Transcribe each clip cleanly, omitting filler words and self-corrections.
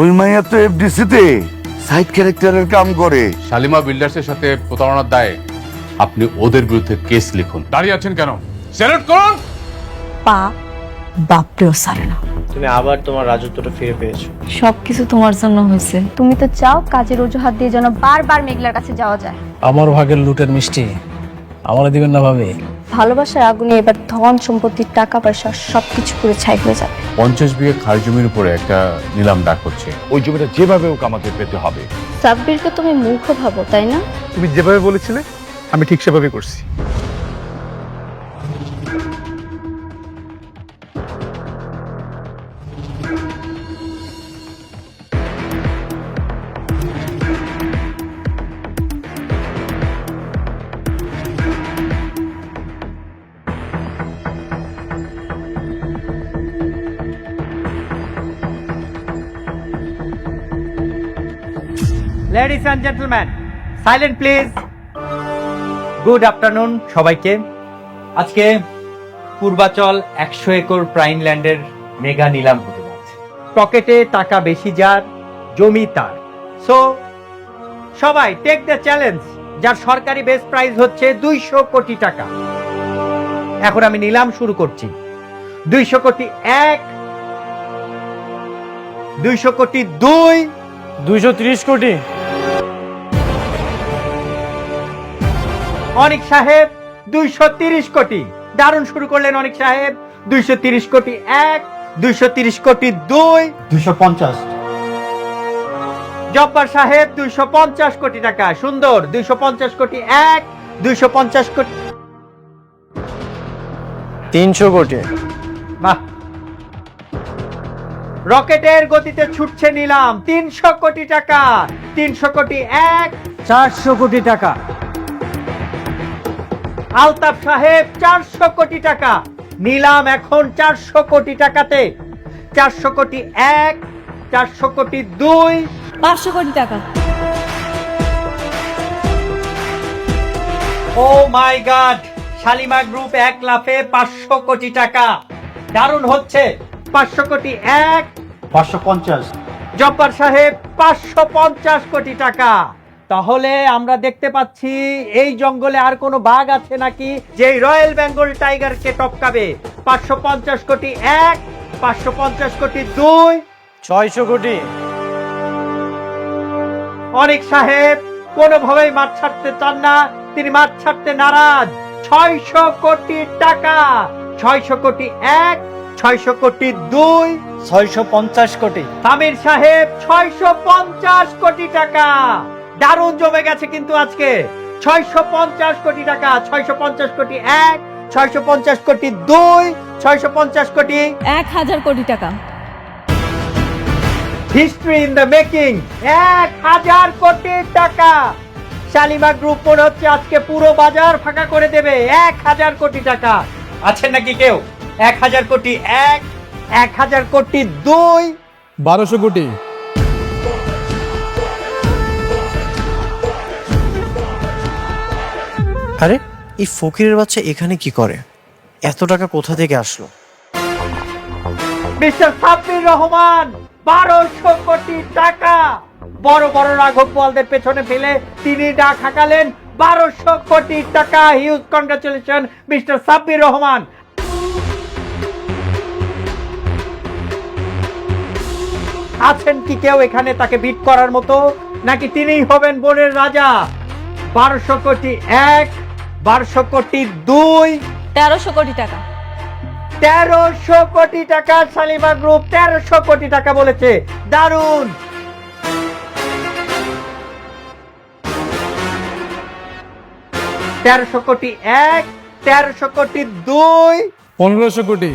ওই মাইয়া তো এফডিসি তে সাইড ক্যারেক্টারের কাম করে। শালিমা বিল্ডার্সের সাথে প্রতারণার দায়ে আপনি ওদের বিরুদ্ধে কেস লিখুন। দাঁড়িয়ে আছেন কেন? স্যালুট করুন। পা বাপরেও সারে না। তুমি আবার তোমার রাজত্বটা ফিরে পেয়েছো। সবকিছু তোমার জন্য হয়েছে। তুমি তো চাও কাজের অজুহাত দিয়ে যেন বারবার মেঘলার কাছে যাওয়া যায়। আমার ভাগের লুটের মিষ্টি আমারে দিবেন না ভাবে? ভালোবাসার আগুনে এবার ধন সম্পত্তির টাকা পয়সা সবকিছু পুরো ছাই হয়ে যাবে। 50 বিঘে খাস জমির উপরে একটা নিলাম ডাক হচ্ছে। ওই জমিটা যেভাবে হোক আমাদের পেতে হবে। সাব্বিরকে তুমি মূর্খ ভাবো তাই না? তুমি যেভাবে বলেছিলে আমি ঠিক সেভাবে করছি। Ladies and gentleman, silent please. Good afternoon সবাইকে। আজকে পূর্বাচল 100 একর প্রাইম ল্যান্ডের মেগা নিলাম হতে যাচ্ছে। পকেটে টাকা বেশি যার, জমি তার। সো সবাই টেক দ্য চ্যালেঞ্জ, যার সরকারি বেস প্রাইস হচ্ছে 200 কোটি টাকা। এখন আমি নিলাম শুরু করছি। 200 কোটি 1, 200 কোটি 2, 230 কোটি। অনিক সাহেব 230 কোটি। দারুণ শুরু করলেন অনিক সাহেব। 230 কোটি 1, 230 কোটি 2, 250। জব্বার সাহেব 250 কোটি টাকা। সুন্দর। 250 কোটি 1, 250 কোটি। 300 কোটি। বাহ, রকেটের গতিতে ছুটছে নিলাম। 300 কোটি টাকা। 300 কোটি 1, 400 কোটি টাকা। আলতাফ সাহেব 400 কোটি টাকা। নিলাম এখন 400 কোটি টাকাতে। 400 কোটি 1, 400 কোটি 2, 500 কোটি টাকা। ও মাই গড, শালিমা গ্রুপ 1 লাফে 500 কোটি টাকা। দারুণ হচ্ছে। 500 কোটি 1, 550। জব্বার সাহেব 550 কোটি টাকা। তাহলে আমরা দেখতে পাচ্ছি এই জঙ্গলে আর কোনো বাঘ আছে নাকি যে রয়্যাল বেঙ্গল টাইগারকে টপকাবে। 550 কোটি 1, 550 কোটি 2, 600 কোটি। অনিক সাহেব কোনোভাবেই মাঠ ছাড়তে চান না, তিনি মাঠ ছাড়তে নারাজ। 600 কোটি টাকা। 600 কোটি 1, 600 কোটি 2, 650 কোটি। তামির সাহেব 650 কোটি টাকা। দারুণ জমে গেছে কিন্তু আজকে। 650 কোটি টাকা। 650 কোটি 1, 650 কোটি 2, 650 কোটি। 1000 কোটি টাকা। History in the making. 1000 কোটি টাকা। শালিমা গ্রুপ মনে হচ্ছে আজকে পুরো বাজার ফাঁকা করে দেবে। 1000 কোটি টাকা। আছেন নাকি কেউ? 1000 কোটি 1, 1000 কোটি 2, 1200 কোটি। আরে এই ফকিরের বাচ্চা এখানে কি করে? এত টাকা কোথা থেকে আসলো? মিস্টার সাব্বির রহমান 1200 কোটি টাকা। বড় বড় রাঘব বোয়ালদের পেছনে ফেলে তিনি ডাক হাঁকালেন 1200 কোটি টাকা। Huge congratulation mister Sabbir Rahman. আছেন কি কেউ এখানে তাকে বিট করার মতো, নাকি তিনিই হবেন বনের রাজা? 1200 কোটি 1, 1200 কোটি 2, 1300 কোটি টাকা। 1300 কোটি টাকা। শালিমা গ্রুপ 1300 কোটি টাকা বলেছে। দারুণ। তেরোশো কোটি 1, 1300 কোটি 2, 1500 কোটি।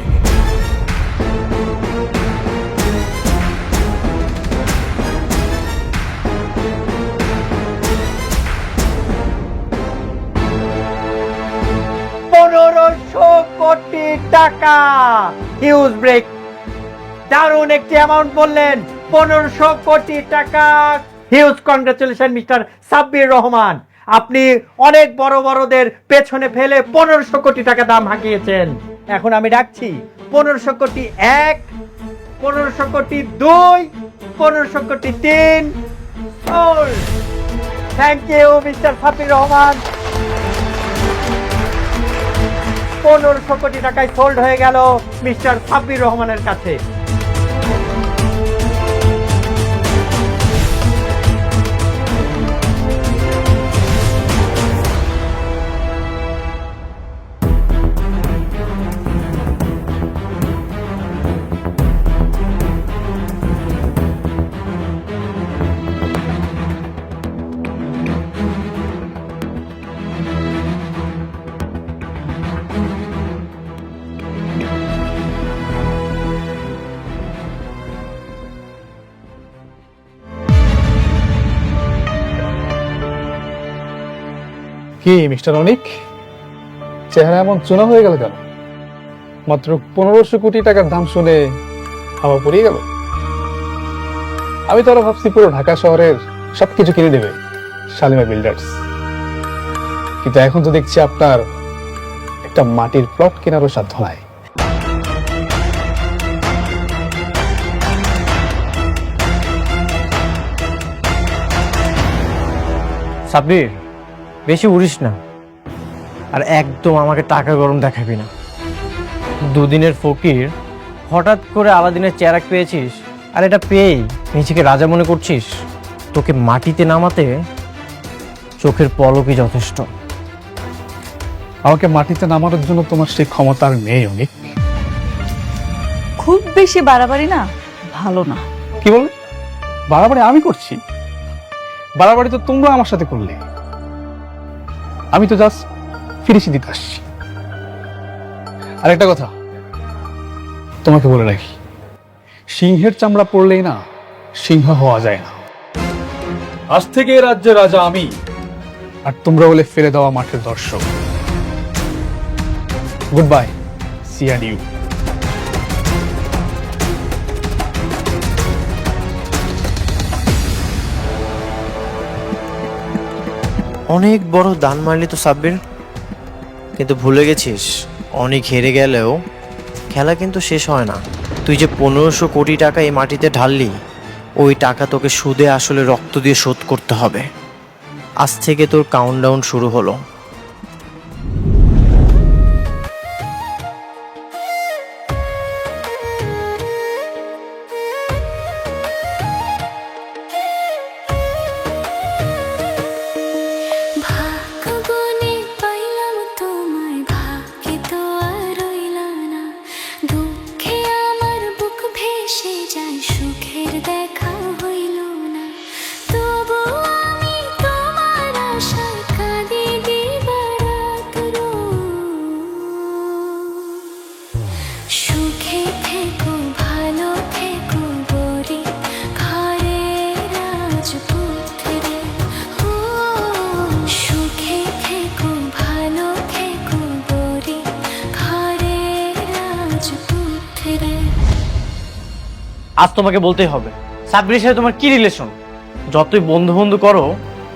কোটি টাকা। Huge break. দারুণ একটি অ্যামাউন্ট বললেন। 1500 কোটি টাকা। Huge congratulation mister Sabbir Rahman. আপনি অনেক বড় বড়দের পেছনে ফেলে 1500 কোটি টাকা দাম হাঁকিয়েছেন। এখন আমি ডাকছি 1500 কোটি 1, 1500 কোটি 2, 1500 কোটি 3, sold. Thank you, Mr. Sabbir Rahman. 1500 কোটি টাকায় সোল্ড হয়ে গেল মিস্টার সাব্বির রহমানের কাছে। কি মিস্টার অনিক, চেহারা এমন চুনা হয়ে গেল কেন? মাত্র 1500 কোটি টাকার দাম শুনে হাওয়া পড়িয়ে গেল। আমি তো আরো ভাবছি পুরো ঢাকা শহরের সবকিছু কিনে দেবে শালিমা বিল্ডার্স, কিন্তু এখন তো দেখছি আপনার একটা মাটির প্লট কেনারও সাধ্য নাই। সাব্বির, বেশি উড়িস না, আর একদম আমাকে টাকা গরম দেখাবি না। দুদিনের ফকির, হঠাৎ করে আলাদিনের চেরাক পেয়েছিস, আর এটা পেয়েই নিজেকে রাজা মনে করছিস? তোকে মাটিতে নামাতে চোখের পলকই যথেষ্ট। আমাকে মাটিতে নামানোর জন্য তোমার সেই ক্ষমতা আর নেই অনিক। খুব বেশি বাড়াবাড়ি না ভালো না। কি বলবে? বাড়াবাড়ি আমি করছি? বাড়াবাড়ি তো তোমরা আমার সাথে করলে। আমি তো জাস্ট ফিনিশিং দিতে আসছি। আর একটা কথা তোমাকে বলে রাখি, সিংহের চামড়া পড়লেই না সিংহ হওয়া যায় না। আজ থেকে এই রাজ্যের রাজা আমি, আর তোমরা বলে ফেলে দেওয়া মাঠের দর্শক। Good bye, see and you. অনেক বড় দান মারলি তো সাব্বির, কিন্তু ভুলে গেছিস অনেক হেরে গেলেও খেলা কিন্তু শেষ হয় না। তুই যে 1500 কোটি টাকা এই মাটিতে ঢাললি, ওই টাকা তোকে সুদে আসলে রক্ত দিয়ে শোধ করতে হবে। আজ থেকে তোর কাউন্টডাউন শুরু হলো। আজ তোমাকে বলতেই হবে, সাব্বিরের সাথে তোমার কি রিলেশন? যতই বন্ধু বন্ধু করো,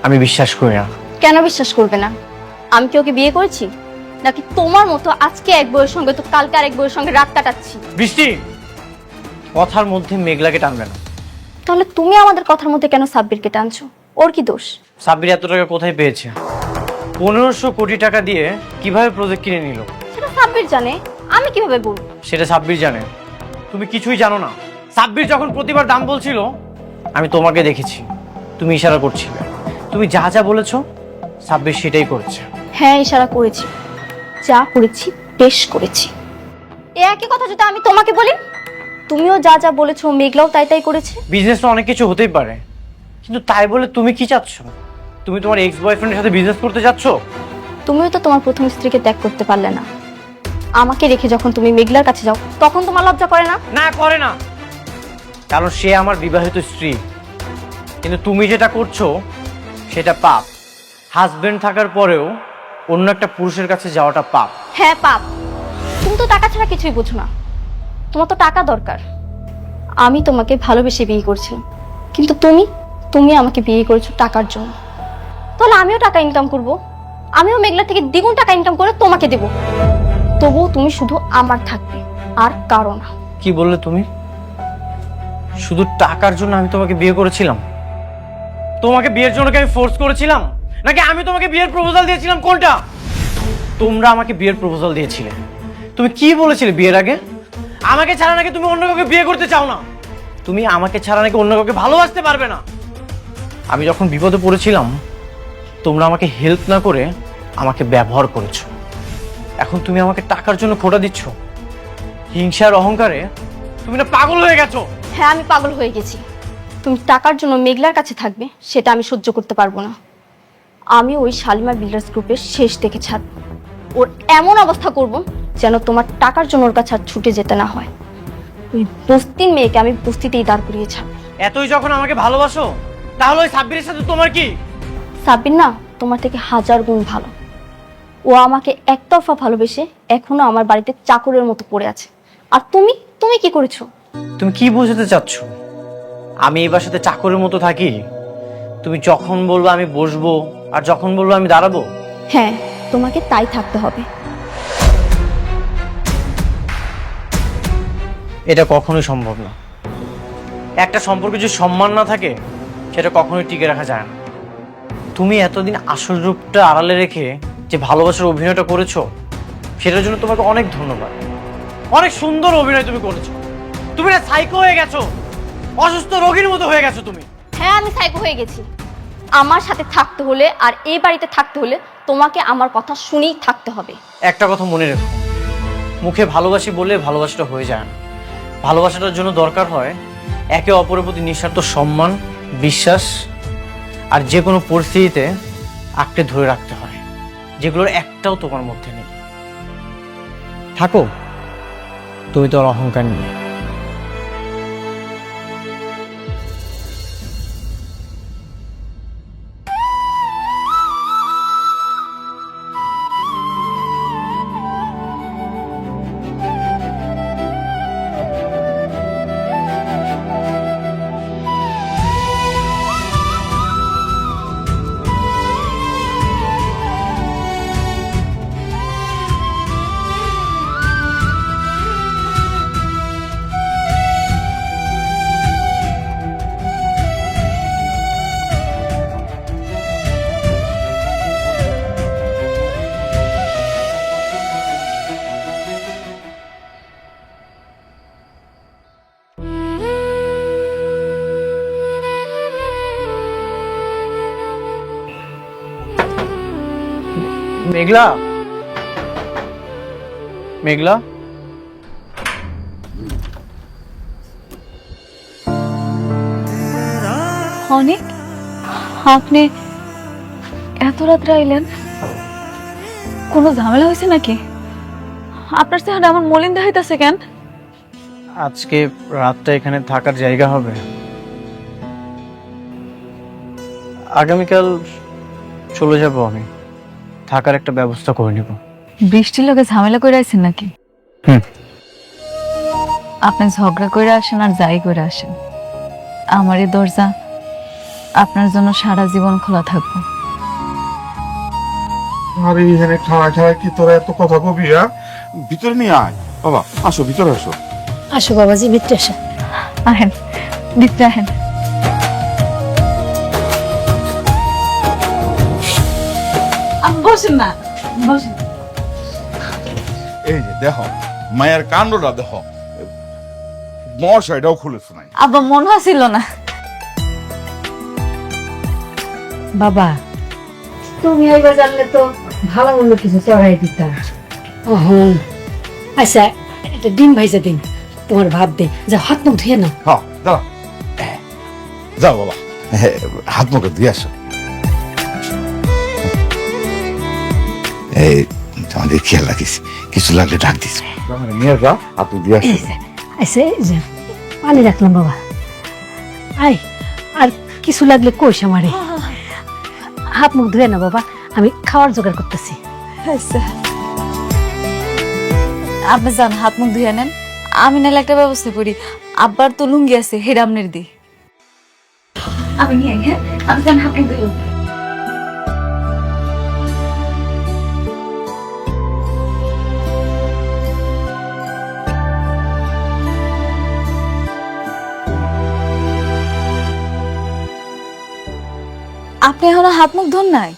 আমি বিশ্বাস করি না। কেন বিশ্বাস করবে না? আমি কি ওকে বিয়ে করেছি, নাকি তোমার মতো আজকে এক বউয়ের সঙ্গে তো কালকে আরেক বউয়ের সঙ্গে রাত কাটাচ্ছি? বৃষ্টি, কথার মধ্যে মেঘলাকে টানবে না। তাহলে তুমি আমাদের কথার মধ্যে কেন সাব্বিরকে টানছো? ওর কি দোষ? সাব্বির এত টাকা কোথায় পেয়েছে? 1500 কোটি টাকা দিয়ে কিভাবে প্রজেক্ট কিনে নিল সেটা সাব্বির জানে, আমি কিভাবে বলবো? সেটা সাব্বির জানে, তুমি কিছুই জানো না। সাব্বির যখন প্রতিবার দাম বলছিল, আমি তোমাকে দেখেছি, তুমি ইশারা করছিলে। তুমি যা যা বলেছো সাব্বির সেটাই করেছে। হ্যাঁ, ইশারা করেছি, যা করেছি বেশ করেছি। এ একই কথা যদি আমি তোমাকে বলি, তুমিও যা যা বলেছো মেঘলাও তাই তাই করেছে। বিজনেস তো অনেক কিছু হতেই পারে, কিন্তু তাই বলে তুমি কি চাচ্ছ? তুমি তোমার এক্স বয়ফ্রেন্ডের সাথে বিজনেস করতে যাচ্ছ? তুমিও তো তোমার প্রথম স্ত্রীকে ত্যাগ করতে পারলে না। আমাকে রেখে যখন তুমি মেঘলার কাছে যাও, তখন তোমার লজ্জা করে না? না, করে না, কারণ সে আমার বিবাহিত স্ত্রী। কিন্তু তুমি যেটা করছো সেটা পাপ। হাজবেন্ড থাকার পরেও অন্য একটা পুরুষের কাছে যাওয়াটা পাপ। হ্যাঁ, পাপ। তুমি তো টাকা ছাড়া কিছুই বুঝো না। তোমার তো টাকা দরকার। আমি তোমাকে ভালোবেসে বিয়ে করছিলাম, কিন্তু তুমি আমাকে বিয়ে করেছো টাকার জন্য। তাহলে আমিও টাকা ইনকাম করব, আমিও মেঘলা থেকে দ্বিগুণ টাকা ইনকাম করে তোমাকে দেব। তবুও তুমি শুধু আমার থাকবে, আর কারো না। কি বললে তুমি? শুধু টাকার জন্য আমি তোমাকে বিয়ে করেছিলাম? তোমাকে বিয়ের জন্য কি আমি ফোর্স করেছিলাম, নাকি আমি তোমাকে বিয়ের প্রপোজাল দিয়েছিলাম? কোনটা? তোমরা আমাকে বিয়ের প্রপোজাল দিয়েছিলে। তুমি কি বলেছিলে বিয়ের আগে? আমাকে ছাড়া নাকি তুমি অন্য কাউকে বিয়ে করতে চাও না, তুমি আমাকে ছাড়া নাকি অন্য কাউকে ভালোবাসতে পারবে না। আমি যখন বিপদে পড়েছিলাম তোমরা আমাকে হেল্প না করে আমাকে ব্যবহার করেছো। এখন তুমি আমাকে টাকার জন্য খোটা দিচ্ছ। হিংসার অহংকারে তুমি না পাগল হয়ে গেছো। হ্যাঁ, আমি পাগল হয়ে গেছি। তুমি টাকার জন্য মেঘলার কাছে থাকবে সেটা আমি সহ্য করতে পারবো না। আমি ওই শালিমা বিল্ডার্স গ্রুপের শেষ দেখে ছাড়ব। ওর এমন অবস্থা করব যেন তোমার টাকার জন্য ওর কাছে আর ছুটে যেতে না হয়। ওই বস্তির মেয়েকে আমি বস্তিতেই দাঁড় করিয়ে ছাড়ব। এতই যখন আমাকে ভালোবাসো তাহলে ওই সাব্বিরের সাথে তোমার কি? সাব্বির না তোমার থেকে 1000 গুণ ভালো। ও আমাকে একতরফা ভালোবেসে এখনো আমার বাড়িতে চাকরের মতো পড়ে আছে। আর তুমি তুমি কি করেছো? তুমি কি বোঝাতে চাচ্ছ? আমি এই বাসাতে চাকরের মতো থাকি? তুমি যখন বলবো আমি বসবো, আর যখন বলবো আমি দাঁড়াবো? হ্যাঁ, তোমাকে তাই থাকতে হবে। এটা কখনোই সম্ভব না। একটা সম্পর্কে যদি সম্মান না থাকে সেটা কখনোই টিকে রাখা যায় না। তুমি এতদিন আসল রূপটা আড়ালে রেখে যে ভালোবাসার অভিনয়টা করেছো সেটার জন্য তোমাকে অনেক ধন্যবাদ। অনেক সুন্দর অভিনয় তুমি করেছো। তুমি না সাইকো হয়ে গেছো, অসুস্থ রোগীর মতো হয়ে গেছো তুমি। হ্যাঁ, আমি সাইকো হয়ে গেছি। আমার সাথে থাকতে হলে আর এই বাড়িতে থাকতে হলে তোমাকে আমার কথা শুনেই থাকতে হবে। একটা কথা মনে রেখো, মুখে ভালোবাসি বলে ভালোবাসাটা হয়ে যায় না। ভালোবাসাটার জন্য দরকার হয় একে অপরের প্রতি নিঃস্বার্থ সম্মান, বিশ্বাস, আর যে কোনো পরিস্থিতিতে আঁকড়ে ধরে রাখতে হয়, যেগুলোর একটাও তোমার মধ্যে নেই। থাকো তুমি তোমার অহংকার নিয়ে। মেঘলা, মেঘলা, অনেক আপনি এত রাত্রে আইলেন? কোনো ঝামেলা হয়েছে নাকি? আপনার চেহারা এমন মলিন দেখাইতেছে কেন? আজকে রাতটা এখানে থাকার জায়গা হবে। আগামীকাল চলে যাব আমি, থাকার একটা ব্যবস্থা করে নিব। বৃষ্টির লোকে ঝামেলা করে আছেন নাকি? হুম। আপনি ঝগড়া করে আসেন আর যাই করে আসেন, আমার এই দরজা আপনার জন্য সারা জীবন খোলা থাকবো। আরে এখানে খাড়া খাড়া কি তোরা এত কথা কবি? ভিতরে নিয়ে আয় বাবা, আসো ভিতরে আসো। আসো বাবাজি, ভিতরে আসো। আহেন ভিতরে আহেন। বসেন না, বসেন। এই যে দেখো মায়ের কাণ্ডটা দেখো, মশাইটাও খুলেছে নাই। আব্বা মনে হচ্ছিল না। বাবা, তুমি এইবার জানলে তো ভালো মন্দ কিছু চড়াই দিতা। আচ্ছা, একটা ডিম ভাইজা দিন, তোমার ভাত দে, যা হাত মুখ ধুয়ে নাও। হ্যাঁ দাঁড়া, যাও বাবা, হাত মুখে দিয়ে আসো। এই তোমাদের খেয়াল রাখিস, কিছু লাগলে ডাক দিস। নিয়ে যা, হাত দিয়ে আসো। আচ্ছা, এই যে পানি রাখলাম বাবা। আই, আর কিছু লাগলে কোষ আমারে। হাত মুখ ধুয়ে না বাবা, আমি খাওয়ার জোগাড় করতেছি। আচ্ছা আপনি যান, হাত মুখ ধুয়ে নেন, আমি নাহলে একটা ব্যবস্থা করি। আব্বার তো লুঙ্গি আছে, হেডা আমনের দি আমি নিয়ে। হ্যাঁ, আমি যান, হাত মুখ ধুয়ে। আপনি এখনো হাত মুখ ধোন নাই?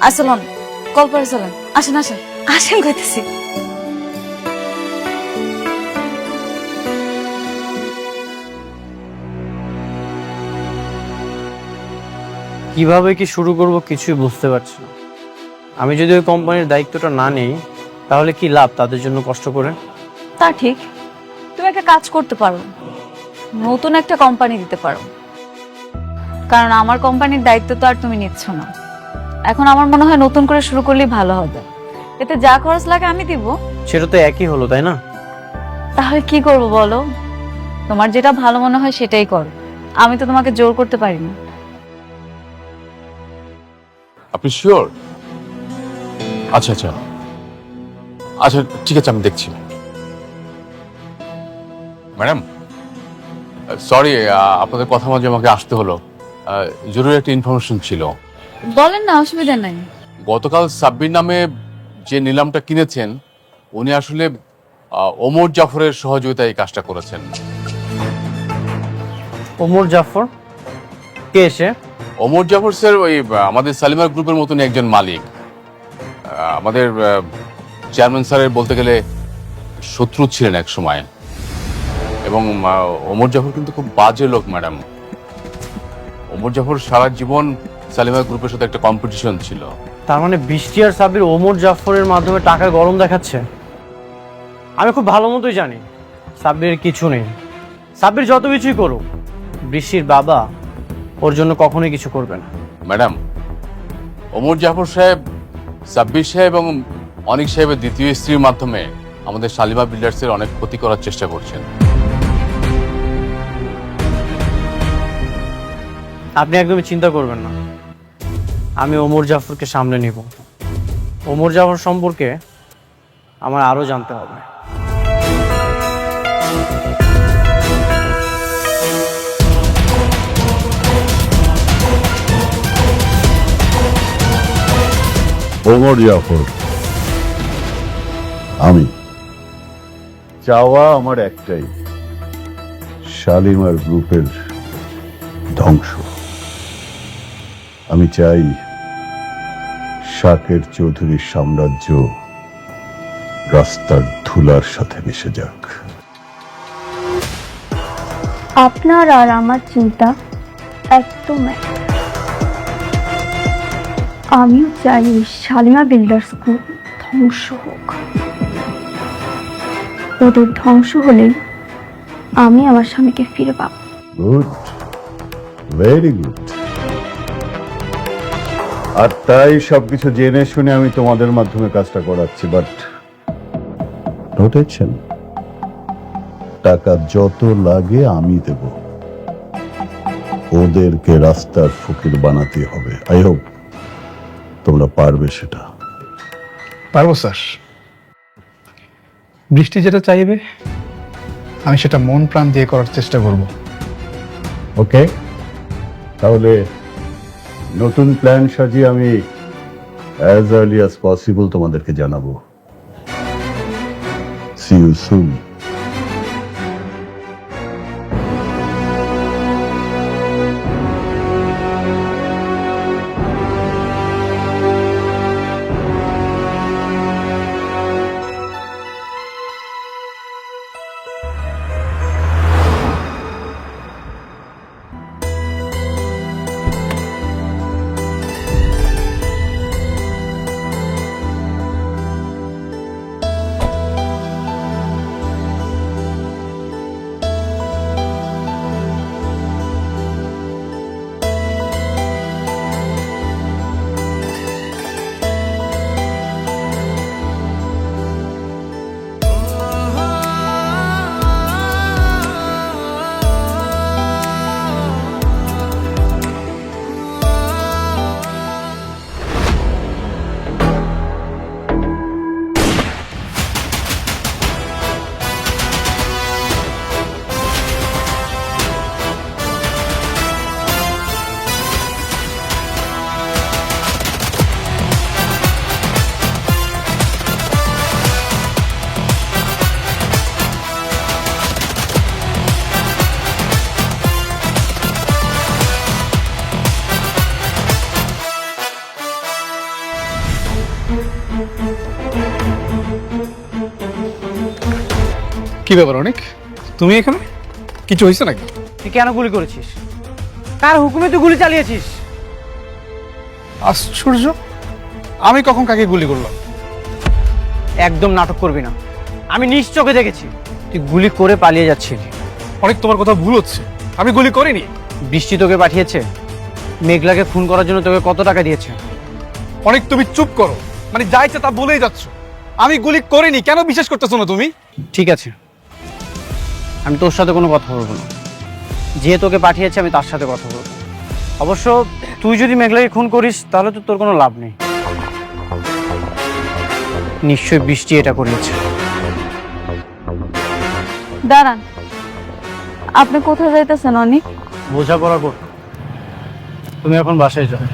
আসলন কল করে চলেন, আসেন আসেন আসেন কইতেছি। কিভাবে কি শুরু করব কিছুই বুঝতে পারছি না। আমি যদি ওই কোম্পানির দায়িত্বটা না নেই তাহলে কি লাভ তাদের জন্য কষ্ট করে? তা ঠিক, তুমি একটা কাজ করতে পারো, নতুন একটা কোম্পানি দিতে পারো। কারণ আমার কোম্পানির দায়িত্ব তো আর তুমি নিচ্ছ না। এখন আমার মনে হয় নতুন করে শুরু করলেই ভালো হবে। এতে যা খরচ লাগে আমি দিব। সেটা তো একই হলো, তাই না? তাহলে কি করব বলো? তোমার যেটা ভালো মনে হয় সেটাই করো, আমি তো তোমাকে জোর করতে পারি না। আপনি শিওর? আচ্ছা আচ্ছা আচ্ছা, ঠিক আছে, আমি দেখছি। ম্যাডাম সরি, আপনাদের কথা মাঝে আমাকে আসতে হলো। জরুরি একটা ইনফরমেশন ছিল। বলেন না, অসুবিধা নাই। গতকাল সাব্বির নামে যে নিলামটা কিনেছেন, উনি আসলে ওমর জাফরের সহযোগিতায় এই কাজটা করেছেন। ওমর জাফর কে সে? ওমর জাফর স্যার ওই আমাদের সালিমার গ্রুপের মতনই একজন মালিক। আমাদের চেয়ারম্যান স্যারের বলতে গেলে শত্রু ছিলেন এক সময়। এবং ওমর জাফর কিন্তু খুব বাজে লোক ম্যাডাম। ওমর জাফর সারা জীবন সালিমার গ্রুপের সাথে একটা কম্পিটিশন ছিল। তার মানে বৃষ্টি আর সাব্বির ওমর জাফরের মাধ্যমে টাকা গরম দেখাচ্ছে। আমি খুব ভালো মতোই জানি সাব্বির কিছু নেই। সাব্বির যত কিছুই করুক, বৃষ্টির বাবা ওর জন্য কখনোই কিছু করবে না। ম্যাডাম, ওমর জাফর সাহেব সাব্বির সাহেব এবং অনিক সাহেবের দ্বিতীয় স্ত্রীর মাধ্যমে আমাদের শালিমা বিল্ডার্সের অনেক ক্ষতি করার চেষ্টা করছেন। আপনি একদমই চিন্তা করবেন না, আমি ওমর জাফরকে সামনে নিব। ওমর জাফর সম্পর্কে আমার আরো জানতে হবে। ওমর জাফর, আমি চাওয়া আমার একটাই, শালিমার গ্রুপের ধ্বংস। আমি চাই শাকের চৌধুরীর সাম্রাজ্য রাস্তার ধুলার সাথে মিশে যাক। আপনার আর আমার চিন্তা একদম এক। আমিও চাই শালিমা বিল্ডার্স গ্রুপ ধ্বংস হোক। ওদের ধ্বংস হলেই আমি আমার স্বামীকে ফিরে পাবো। Good, very good. আর তাই সবকিছু জেনে শুনে আমি তোমাদের মাধ্যমে কাজটা করাচ্ছি। বাট নোটেছেন, টাকা যত লাগে আমি দেব। ওদেরকে রাস্তার ফকির বানাতে হবে। আই হোপ তোমরা পারবে সেটা। পারবো স্যার। বৃষ্টি যেটা চাইবে আমি সেটা মন প্রাণ দিয়ে করার চেষ্টা করব। ওকে, তাহলে নতুন প্ল্যান সাজিয়ে আমি অ্যাজ আর্লি অ্যাজ পসিবল তোমাদেরকে জানাবো। See you soon. ব্যাপার অনেক, তুমি এখানে? কিছু হয়েছে নাকি? তুই কেন গুলি করেছিস? কার হুকুমে তুই গুলি চালিয়েছিস? আশ্চর্য, আমি কখন কাকে গুলি করলাম? একদম নাটক করবি না, আমি নিজ চোখে দেখেছি তুই গুলি করে পালিয়ে যাচ্ছিলি। অনেক, তোমার কথা ভুল হচ্ছে, আমি গুলি করিনি। বৃষ্টি তোকে পাঠিয়েছে, মেঘলাকে খুন করার জন্য তোকে কত টাকা দিয়েছে? অনেক, তুমি চুপ করো, মানে যা ইচ্ছা তা বলেই যাচ্ছ। আমি গুলি করিনি, কেন বিশ্বাস করতেছো না তুমি? ঠিক আছে, আমি তোর সাথে কোনো কথা বলবো না। যে তোকে পাঠিয়েছে আমি তার সাথে কথা বলবো। অবশ্য তুই যদি মেঘলাকে খুন করিস তাহলে তো তোর কোনো লাভ নেই। নিশ্চয়ই বৃষ্টি এটা করিয়েছে। দাঁড়ান, আপনি কোথায় যাইতেছেন অনেক? বোঝাপড়া কর, তুমি এখন বাসায় যাও।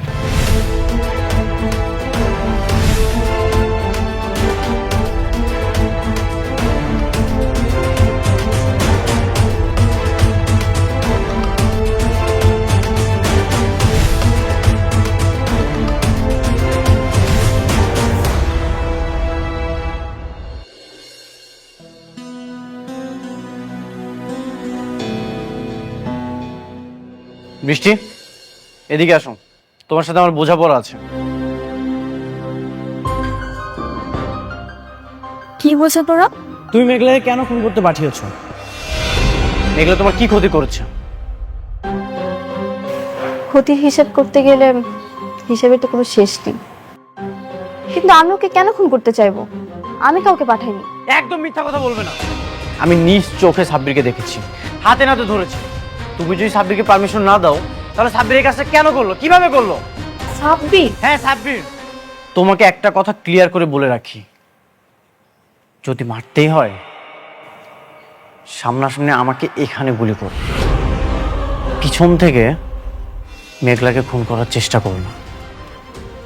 বৃষ্টি, এদিকে আসো, তোমার সাথে আমার বোঝাপড়া আছে। কি বলছেন তোরা? তুমি মেঘলাকে কেন খুন করতে পাঠিয়েছো? মেঘলা তোমার কি ক্ষতি করেছে? ক্ষতির হিসাব করতে গেলে হিসাবের তো কোনো শেষ নেই। কিন্তু আমি ওকে কেন খুন করতে চাইবো? আমি কাউকে পাঠাইনি। একদম মিথ্যা কথা বলবে না। আমি নিজ চোখে সাব্বিরকে দেখেছি, হাতে নাতে ধরেছি। তুমি যদি সাব্বিরকে পারমিশন না দাও তাহলে সাব্বির এই কাজটা কেন করলো, কিভাবে করলো? সাব্বির? হ্যাঁ সাব্বির। তোমাকে একটা কথা ক্লিয়ার করে বলে রাখি, যদি মারতেই হয় সামনাসামনি আমাকে এখানে গুলি করো, পিছন থেকে মেঘলাকে খুন করার চেষ্টা করো না,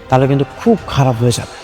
তাহলে কিন্তু খুব খারাপ হয়ে যাবে।